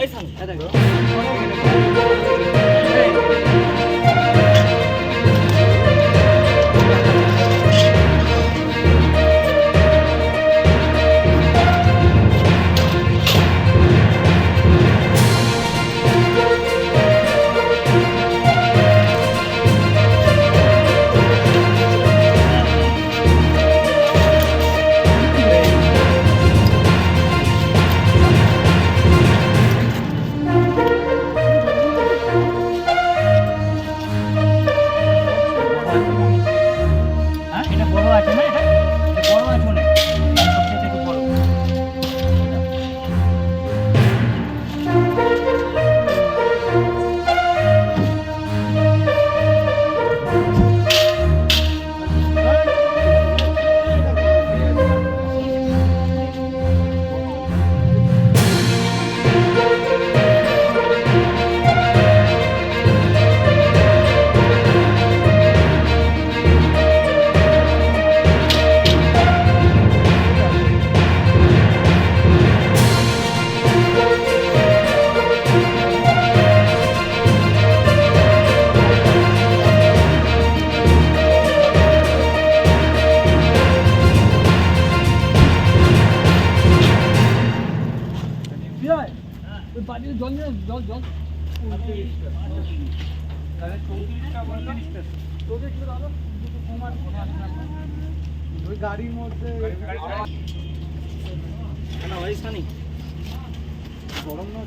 এই সামনে দেখো গাড়ির মধ্যে গরম না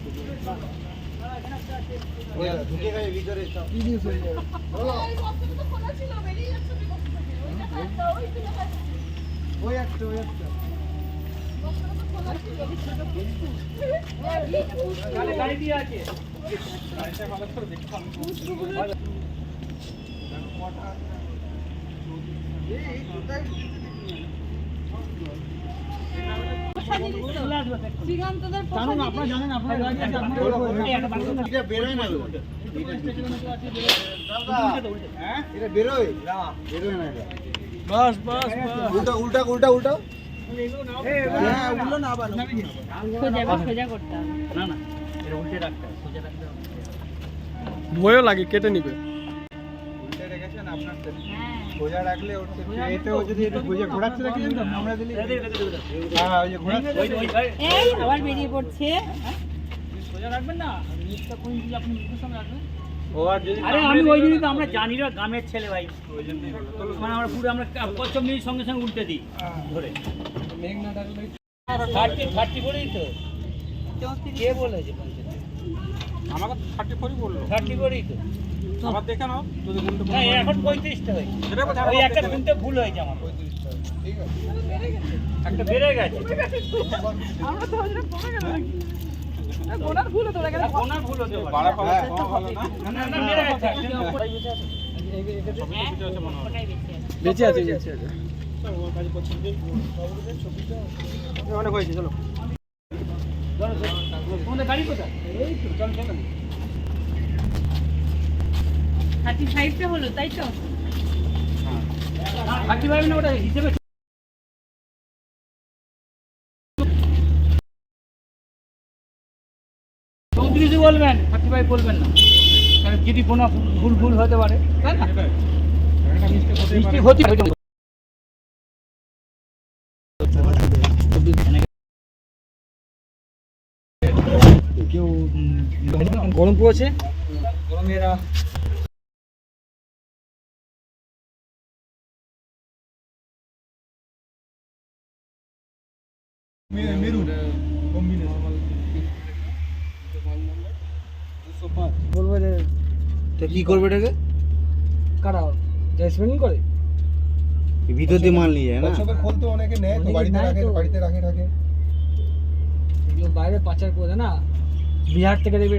ঢুকে গেছে ভিতরে ওই একটা গাড়ি দিয়ে আছে গাড়িটা ভালো করে দেখো উল্টা ভয়ও লাগে কেটে নিবে সোজা রাখলে এতেও যদি একটু বুঝে ঘোরাচ্ছে দেখি আমরা দিলি হ্যাঁ ওই যে ঘোরাচ্ছে এই আবার বেরিয়ে পড়ছে সোজা রাখবেন না নিচটা কোন দিকে আপনি মুখের সামনে রাখবেন ও আর যদি আরে আমি ওই জন্যই তো আমরা জানি না গ্রামের ছেলে ভাই ওই জন্যই বলো মানে আমরা পুরো আমরা কচ্ছপ নিয়ে সঙ্গে সঙ্গে উল্টে দিই ধরে মেঘ না ডাকলে 30 করেই তো কে বলেছে আমাকে 34ই বললো 30 করেই তো আবার দেখে নাও যদি গুনতে না এখন 35টা হই ওই একটা গুনতে ভুল হয়েছে আমার 35টা ঠিক আছে একটা বেড়ে গেছে আমরা তো ওজনে কমে গেল নাকি গোনার ভুল হতো লাগে কোনা ভুল হতে পারে বাড়া পালা ভালো না না বেড়ে গেছে বেঁচে আছে অনেক হয়েছে চলো তোমাদের গাড়ি কোথায় এই তো চল 35টা হলো তাই তো থাকি পারবে না ওটা হিসেবে চৌত্রিশে বলবেন 35 বলবেন না কারণ যদি কোনো ভুল হতে পারে তাই না মিস্টেক হতে পারে কেউ গরম পড়েছে গরমেরা মেরুন কম্বিনেশন বলবো যে তো কি করবে এটাকে কারা জেসমিনিং করে ভিতর দিয়ে মাল নিয়ে যায় না কচ্ছপের খোল তো অনেকে নেয় তো বাড়িতে রাখে এগুলো বাইরে পাচার করে না বিহার থেকে দেখবি